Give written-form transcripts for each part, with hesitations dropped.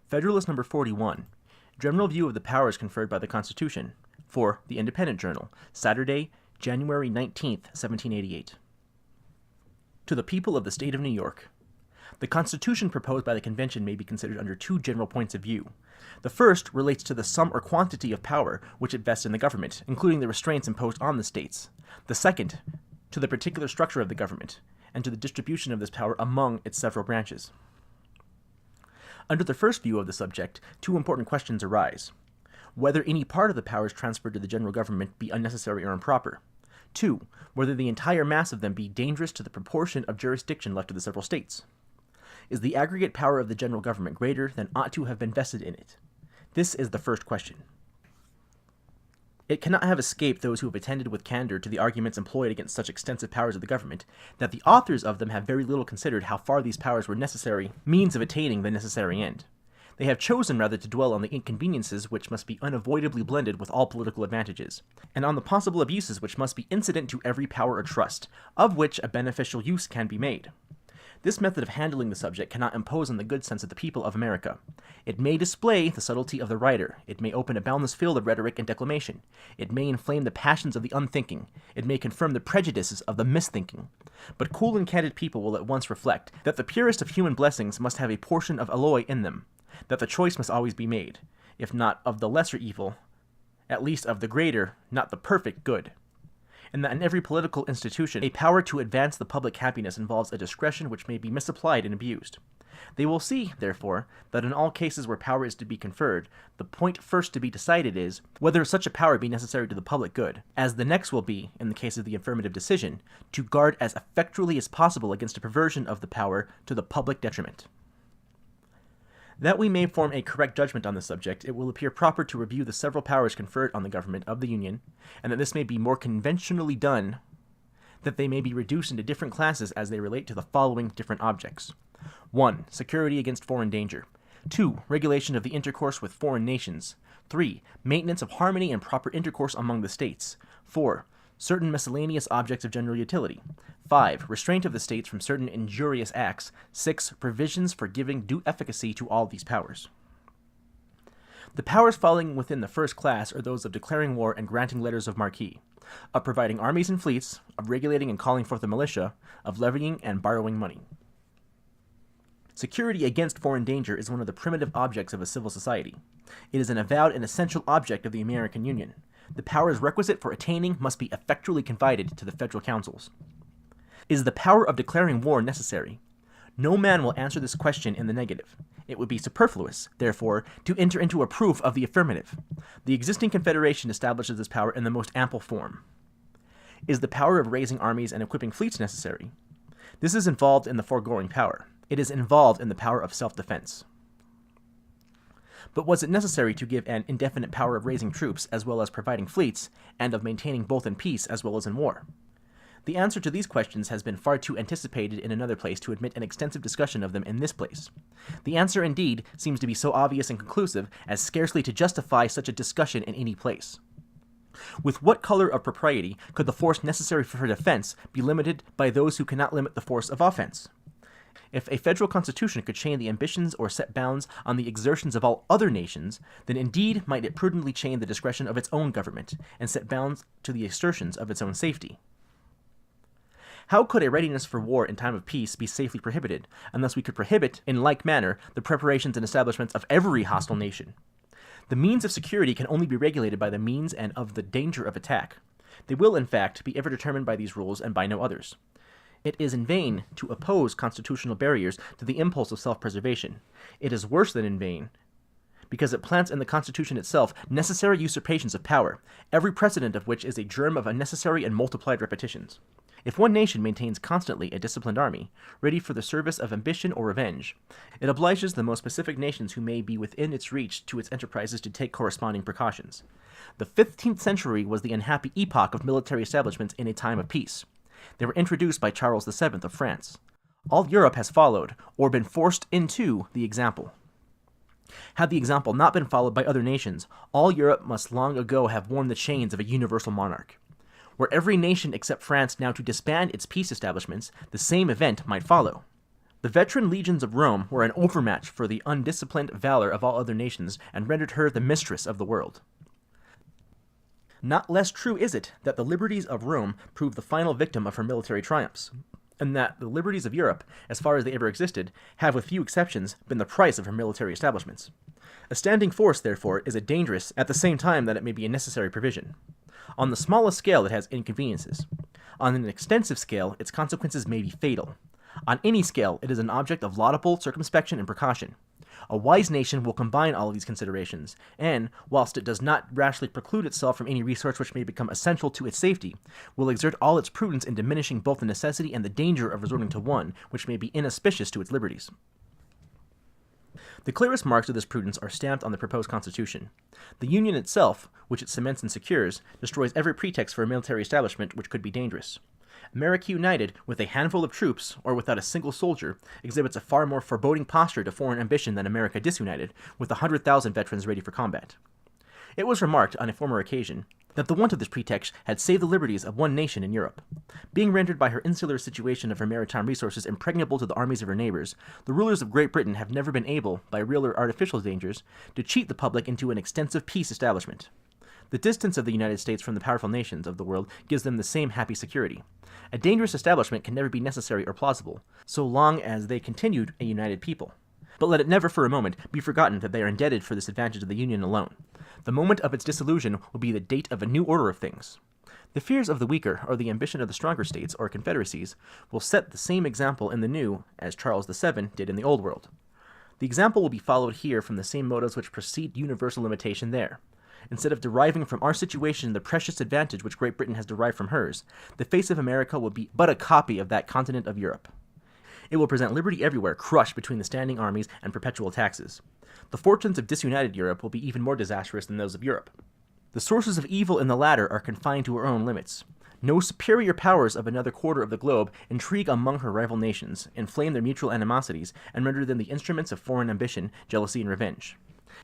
Federalist No. 41, General View of the Powers Conferred by the Constitution, for The Independent Journal, Saturday, January 19th, 1788. To the People of the State of New York. The Constitution proposed by the Convention may be considered under two general points of view. The first relates to the sum or quantity of power which it vests in the government, including the restraints imposed on the states. The second, to the particular structure of the government, and to the distribution of this power among its several branches. Under the first view of the subject, two important questions arise. Whether any part of the powers transferred to the general government be unnecessary or improper. 2. Whether the entire mass of them be dangerous to the proportion of jurisdiction left to the several states. Is the aggregate power of the general government greater than ought to have been vested in it? This is the first question. It cannot have escaped those who have attended with candor to the arguments employed against such extensive powers of the government, that the authors of them have very little considered how far these powers were necessary means of attaining the necessary end. They have chosen rather to dwell on the inconveniences which must be unavoidably blended with all political advantages, and on the possible abuses which must be incident to every power or trust, of which a beneficial use can be made. This method of handling the subject cannot impose on the good sense of the people of America. It may display the subtlety of the writer, it may open a boundless field of rhetoric and declamation, it may inflame the passions of the unthinking, it may confirm the prejudices of the misthinking. But cool and candid people will at once reflect that the purest of human blessings must have a portion of alloy in them, that the choice must always be made, if not of the lesser evil, at least of the greater, not the perfect good. And that in every political institution, a power to advance the public happiness involves a discretion which may be misapplied and abused. They will see, therefore, that in all cases where power is to be conferred, the point first to be decided is, whether such a power be necessary to the public good, as the next will be, in the case of the affirmative decision, to guard as effectually as possible against a perversion of the power to the public detriment. That we may form a correct judgment on this subject, it will appear proper to review the several powers conferred on the government of the Union, and that this may be more conventionally done, that they may be reduced into different classes as they relate to the following different objects. 1. Security against foreign danger. 2. Regulation of the intercourse with foreign nations. 3. Maintenance of harmony and proper intercourse among the states. 4. Certain miscellaneous objects of general utility. 5. Restraint of the states from certain injurious acts. 6. Provisions for giving due efficacy to all these powers. The powers falling within the first class are those of declaring war and granting letters of marque, of providing armies and fleets, of regulating and calling forth the militia, of levying and borrowing money. Security against foreign danger is one of the primitive objects of a civil society. It is an avowed and essential object of the American Union. The powers requisite for attaining must be effectually confided to the federal councils. Is the power of declaring war necessary? No man will answer this question in the negative. It would be superfluous, therefore, to enter into a proof of the affirmative. The existing confederation establishes this power in the most ample form. Is the power of raising armies and equipping fleets necessary? This is involved in the foregoing power. It is involved in the power of self-defense. But was it necessary to give an indefinite power of raising troops as well as providing fleets, and of maintaining both in peace as well as in war? The answer to these questions has been far too anticipated in another place to admit an extensive discussion of them in this place. The answer, indeed, seems to be so obvious and conclusive as scarcely to justify such a discussion in any place. With what color of propriety could the force necessary for defense be limited by those who cannot limit the force of offense? If a federal constitution could chain the ambitions or set bounds on the exertions of all other nations, then indeed might it prudently chain the discretion of its own government, and set bounds to the exertions of its own safety. How could a readiness for war in time of peace be safely prohibited, unless we could prohibit, in like manner, the preparations and establishments of every hostile nation? The means of security can only be regulated by the means and of the danger of attack. They will, in fact, be ever determined by these rules and by no others. It is in vain to oppose constitutional barriers to the impulse of self-preservation. It is worse than in vain, because it plants in the Constitution itself necessary usurpations of power, every precedent of which is a germ of unnecessary and multiplied repetitions. If one nation maintains constantly a disciplined army, ready for the service of ambition or revenge, it obliges the most pacific nations who may be within its reach to its enterprises to take corresponding precautions. The 15th century was the unhappy epoch of military establishments in a time of peace. They were introduced by Charles VII of France. All Europe has followed, or been forced into, the example. Had the example not been followed by other nations, all Europe must long ago have worn the chains of a universal monarch. Were every nation except France now to disband its peace establishments, the same event might follow. The veteran legions of Rome were an overmatch for the undisciplined valor of all other nations, and rendered her the mistress of the world. Not less true is it that the liberties of Rome proved the final victim of her military triumphs, and that the liberties of Europe, as far as they ever existed, have, with few exceptions, been the price of her military establishments. A standing force, therefore, is a dangerous, at the same time that it may be a necessary provision. On the smallest scale, it has inconveniences. On an extensive scale, its consequences may be fatal. On any scale, it is an object of laudable circumspection and precaution. A wise nation will combine all of these considerations, and, whilst it does not rashly preclude itself from any resource which may become essential to its safety, will exert all its prudence in diminishing both the necessity and the danger of resorting to one which may be inauspicious to its liberties. The clearest marks of this prudence are stamped on the proposed Constitution. The Union itself, which it cements and secures, destroys every pretext for a military establishment which could be dangerous. America united, with a handful of troops, or without a single soldier, exhibits a far more foreboding posture to foreign ambition than America disunited, with 100,000 veterans ready for combat. It was remarked, on a former occasion, that the want of this pretext had saved the liberties of one nation in Europe. Being rendered by her insular situation of her maritime resources impregnable to the armies of her neighbors, the rulers of Great Britain have never been able, by real or artificial dangers, to cheat the public into an extensive peace establishment. The distance of the United States from the powerful nations of the world gives them the same happy security. A dangerous establishment can never be necessary or plausible, so long as they continued a united people. But let it never for a moment be forgotten that they are indebted for this advantage of the Union alone. The moment of its dissolution will be the date of a new order of things. The fears of the weaker, or the ambition of the stronger states, or confederacies, will set the same example in the new as Charles VII did in the Old World. The example will be followed here from the same motives which precede universal limitation there. Instead of deriving from our situation the precious advantage which Great Britain has derived from hers, the face of America will be but a copy of that continent of Europe. It will present liberty everywhere crushed between the standing armies and perpetual taxes. The fortunes of disunited Europe will be even more disastrous than those of Europe. The sources of evil in the latter are confined to our own limits. No superior powers of another quarter of the globe intrigue among her rival nations, inflame their mutual animosities, and render them the instruments of foreign ambition, jealousy, and revenge.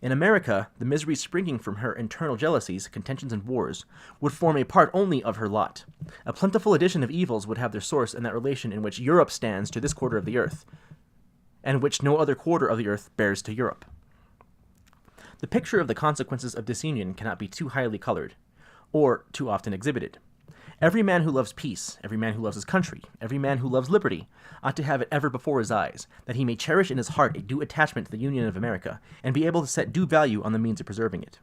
In America, the miseries springing from her internal jealousies, contentions, and wars would form a part only of her lot. A plentiful addition of evils would have their source in that relation in which Europe stands to this quarter of the earth, and which no other quarter of the earth bears to Europe. The picture of the consequences of disunion cannot be too highly colored, or too often exhibited. Every man who loves peace, every man who loves his country, every man who loves liberty, ought to have it ever before his eyes, that he may cherish in his heart a due attachment to the Union of America, and be able to set due value on the means of preserving it.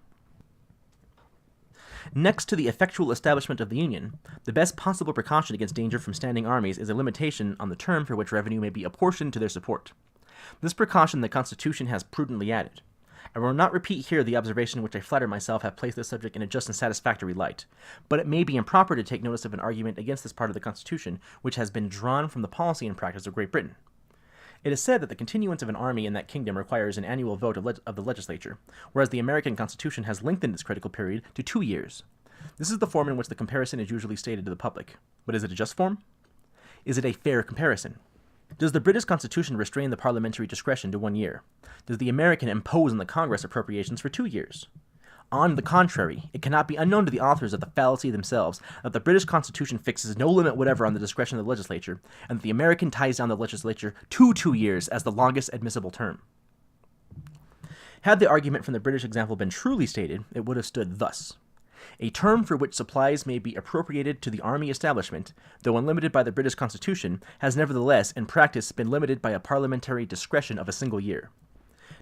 Next to the effectual establishment of the Union, the best possible precaution against danger from standing armies is a limitation on the term for which revenue may be apportioned to their support. This precaution the Constitution has prudently added. I will not repeat here the observation which I flatter myself have placed this subject in a just and satisfactory light, but it may be improper to take notice of an argument against this part of the Constitution which has been drawn from the policy and practice of Great Britain. It is said that the continuance of an army in that kingdom requires an annual vote of the legislature, whereas the American Constitution has lengthened its critical period to 2 years. This is the form in which the comparison is usually stated to the public. But is it a just form? Is it a fair comparison? Does the British Constitution restrain the parliamentary discretion to 1 year? Does the American impose on the Congress appropriations for 2 years? On the contrary, it cannot be unknown to the authors of the fallacy themselves that the British Constitution fixes no limit whatever on the discretion of the legislature, and that the American ties down the legislature to 2 years as the longest admissible term. Had the argument from the British example been truly stated, it would have stood thus. A term for which supplies may be appropriated to the army establishment, though unlimited by the British Constitution, has nevertheless, in practice, been limited by a parliamentary discretion of a single year.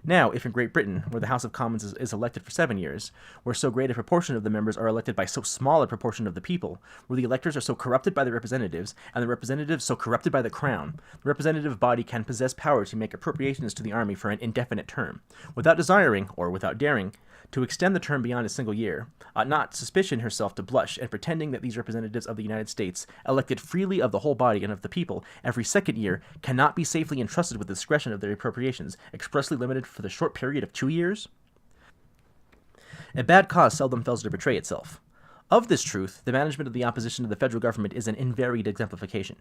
Now, if in Great Britain, where the House of Commons is elected for 7 years, where so great a proportion of the members are elected by so small a proportion of the people, where the electors are so corrupted by the representatives, and the representatives so corrupted by the crown, the representative body can possess power to make appropriations to the army for an indefinite term, without desiring, or without daring, to extend the term beyond a single year, ought not suspicion herself to blush at pretending that these representatives of the United States, elected freely of the whole body and of the people, every second year, cannot be safely entrusted with the discretion of their appropriations, expressly limited for the short period of 2 years? A bad cause seldom fails to betray itself. Of this truth, the management of the opposition to the federal government is an invaried exemplification.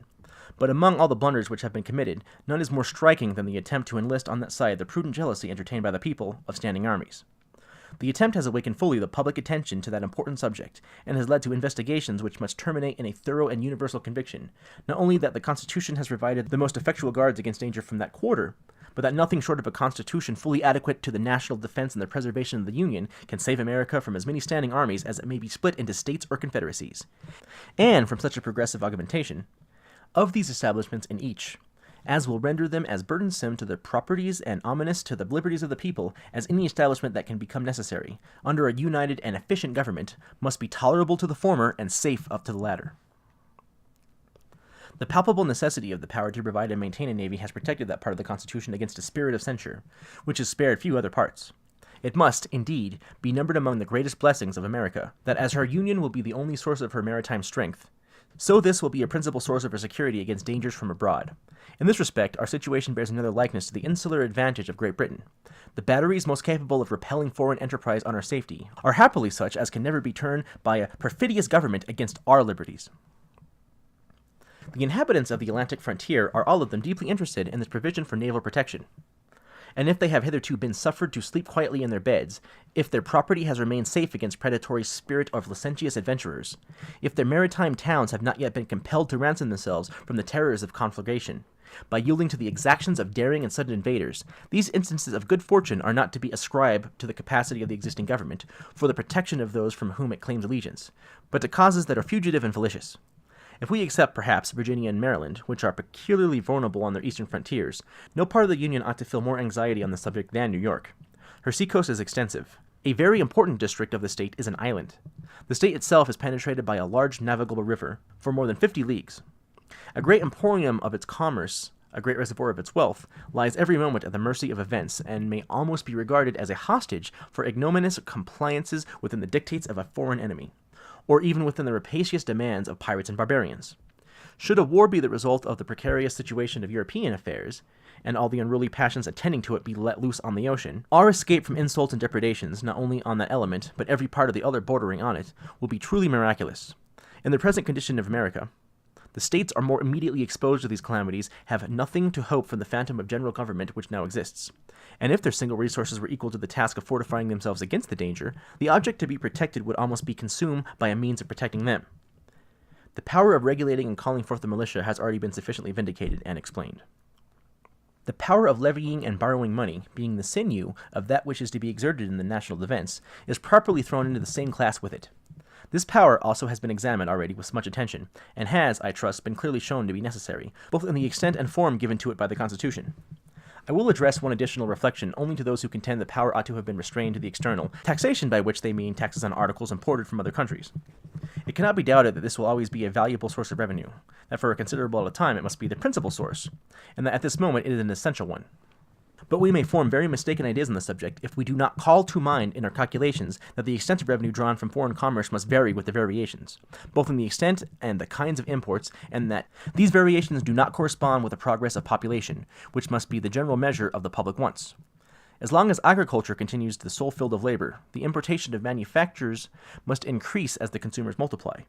But among all the blunders which have been committed, none is more striking than the attempt to enlist on that side the prudent jealousy entertained by the people of standing armies. The attempt has awakened fully the public attention to that important subject, and has led to investigations which must terminate in a thorough and universal conviction, not only that the Constitution has provided the most effectual guards against danger from that quarter, but that nothing short of a Constitution fully adequate to the national defense and the preservation of the Union can save America from as many standing armies as it may be split into states or confederacies, and from such a progressive augmentation of these establishments in each, as will render them as burdensome to their properties and ominous to the liberties of the people as any establishment that can become necessary, under a united and efficient government, must be tolerable to the former and safe up to the latter. The palpable necessity of the power to provide and maintain a navy has protected that part of the Constitution against a spirit of censure, which has spared few other parts. It must, indeed, be numbered among the greatest blessings of America, that as her Union will be the only source of her maritime strength, so this will be a principal source of her security against dangers from abroad. In this respect, our situation bears another likeness to the insular advantage of Great Britain. The batteries most capable of repelling foreign enterprise on our safety are happily such as can never be turned by a perfidious government against our liberties. The inhabitants of the Atlantic frontier are all of them deeply interested in this provision for naval protection. And if they have hitherto been suffered to sleep quietly in their beds, if their property has remained safe against predatory spirit of licentious adventurers, if their maritime towns have not yet been compelled to ransom themselves from the terrors of conflagration, by yielding to the exactions of daring and sudden invaders, these instances of good fortune are not to be ascribed to the capacity of the existing government for the protection of those from whom it claims allegiance, but to causes that are fugitive and fallacious. If we except, perhaps, Virginia and Maryland, which are peculiarly vulnerable on their eastern frontiers, no part of the Union ought to feel more anxiety on the subject than New York. Her seacoast is extensive. A very important district of the state is an island. The state itself is penetrated by a large navigable river for more than 50 leagues. A great emporium of its commerce, a great reservoir of its wealth, lies every moment at the mercy of events, and may almost be regarded as a hostage for ignominious compliances within the dictates of a foreign enemy, or even within the rapacious demands of pirates and barbarians. Should a war be the result of the precarious situation of European affairs, and all the unruly passions attending to it be let loose on the ocean, our escape from insults and depredations, not only on that element, but every part of the other bordering on it, will be truly miraculous. In the present condition of America, the states are more immediately exposed to these calamities, have nothing to hope from the phantom of general government which now exists. And if their single resources were equal to the task of fortifying themselves against the danger, the object to be protected would almost be consumed by a means of protecting them. The power of regulating and calling forth the militia has already been sufficiently vindicated and explained. The power of levying and borrowing money, being the sinew of that which is to be exerted in the national defense, is properly thrown into the same class with it. This power also has been examined already with much attention, and has, I trust, been clearly shown to be necessary, both in the extent and form given to it by the Constitution. I will address one additional reflection only to those who contend the power ought to have been restrained to the external, taxation by which they mean taxes on articles imported from other countries. It cannot be doubted that this will always be a valuable source of revenue, that for a considerable time it must be the principal source, and that at this moment it is an essential one. But we may form very mistaken ideas on the subject if we do not call to mind in our calculations that the extent of revenue drawn from foreign commerce must vary with the variations, both in the extent and the kinds of imports, and that these variations do not correspond with the progress of population, which must be the general measure of the public wants. As long as agriculture continues the sole field of labor, the importation of manufactures must increase as the consumers multiply.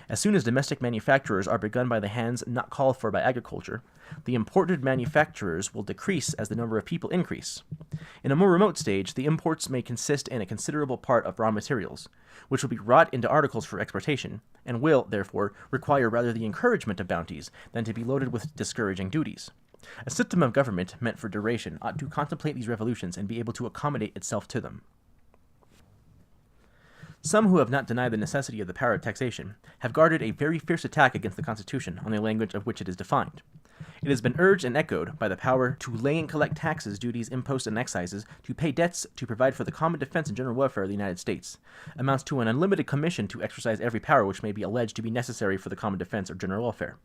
As soon as domestic manufacturers are begun by the hands not called for by agriculture, the imported manufacturers will decrease as the number of people increase. In a more remote stage, the imports may consist in a considerable part of raw materials, which will be wrought into articles for exportation, and will, therefore, require rather the encouragement of bounties than to be loaded with discouraging duties. A system of government meant for duration ought to contemplate these revolutions and be able to accommodate itself to them. Some who have not denied the necessity of the power of taxation have guarded a very fierce attack against the Constitution on the language of which it is defined. It has been urged and echoed by the power to lay and collect taxes, duties, imposts, and excises, to pay debts, to provide for the common defense and general welfare of the United States, amounts to an unlimited commission to exercise every power which may be alleged to be necessary for the common defense or general welfare.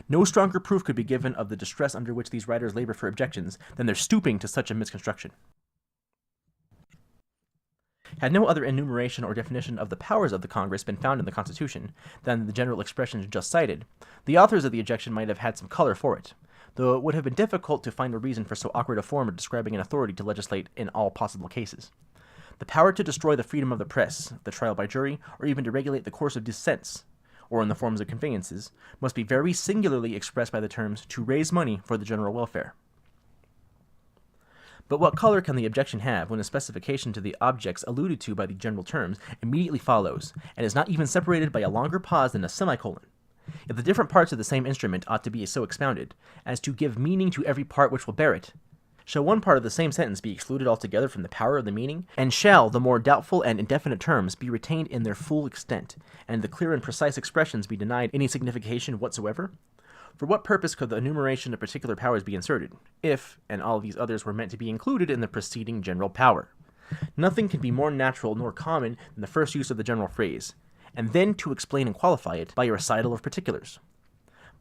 No stronger proof could be given of the distress under which these writers labor for objections than their stooping to such a misconstruction. Had no other enumeration or definition of the powers of the Congress been found in the Constitution than the general expressions just cited, the authors of the objection might have had some color for it, though it would have been difficult to find a reason for so awkward a form of describing an authority to legislate in all possible cases. The power to destroy the freedom of the press, the trial by jury, or even to regulate the course of dissents, or in the forms of conveyances, must be very singularly expressed by the terms to raise money for the general welfare. But what color can the objection have when a specification to the objects alluded to by the general terms immediately follows, and is not even separated by a longer pause than a semicolon? If the different parts of the same instrument ought to be so expounded as to give meaning to every part which will bear it, shall one part of the same sentence be excluded altogether from the power of the meaning? And shall the more doubtful and indefinite terms be retained in their full extent, and the clear and precise expressions be denied any signification whatsoever? For what purpose could the enumeration of particular powers be inserted, if, and all these others were meant to be included in the preceding general power? Nothing can be more natural nor common than the first use of the general phrase, and then to explain and qualify it by a recital of particulars.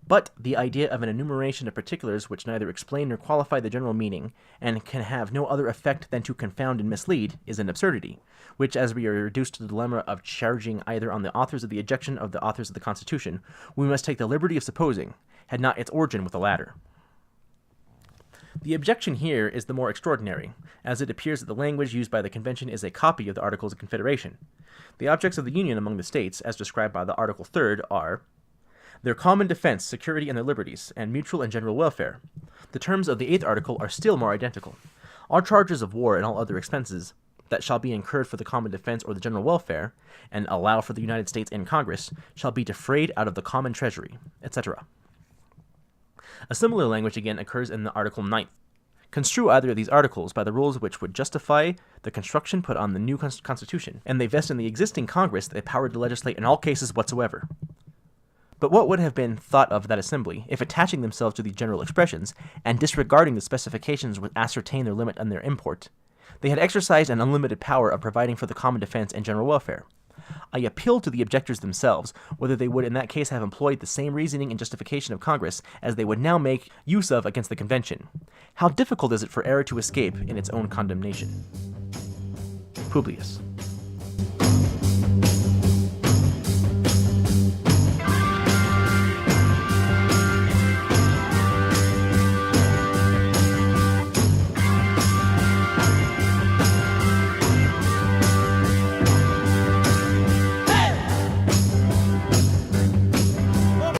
But the idea of an enumeration of particulars which neither explain nor qualify the general meaning, and can have no other effect than to confound and mislead, is an absurdity, which, as we are reduced to the dilemma of charging either on the authors of the objection or the authors of the Constitution, we must take the liberty of supposing, had not its origin with the latter. The objection here is the more extraordinary, as it appears that the language used by the Convention is a copy of the Articles of Confederation. The objects of the Union among the states, as described by the Article 3rd, are their common defense, security, and their liberties, and mutual and general welfare. The terms of the 8th article are still more identical. All charges of war and all other expenses that shall be incurred for the common defense or the general welfare, and allow for the United States and Congress, shall be defrayed out of the common treasury, etc. A similar language again occurs in the Article 9th. Construe either of these articles by the rules which would justify the construction put on the new Constitution, and they vest in the existing Congress the power to legislate in all cases whatsoever. But what would have been thought of that assembly, if attaching themselves to these general expressions, and disregarding the specifications which ascertain their limit and their import, they had exercised an unlimited power of providing for the common defense and general welfare? I appeal to the objectors themselves, whether they would in that case have employed the same reasoning and justification of Congress as they would now make use of against the Convention. How difficult is it for error to escape in its own condemnation? Publius.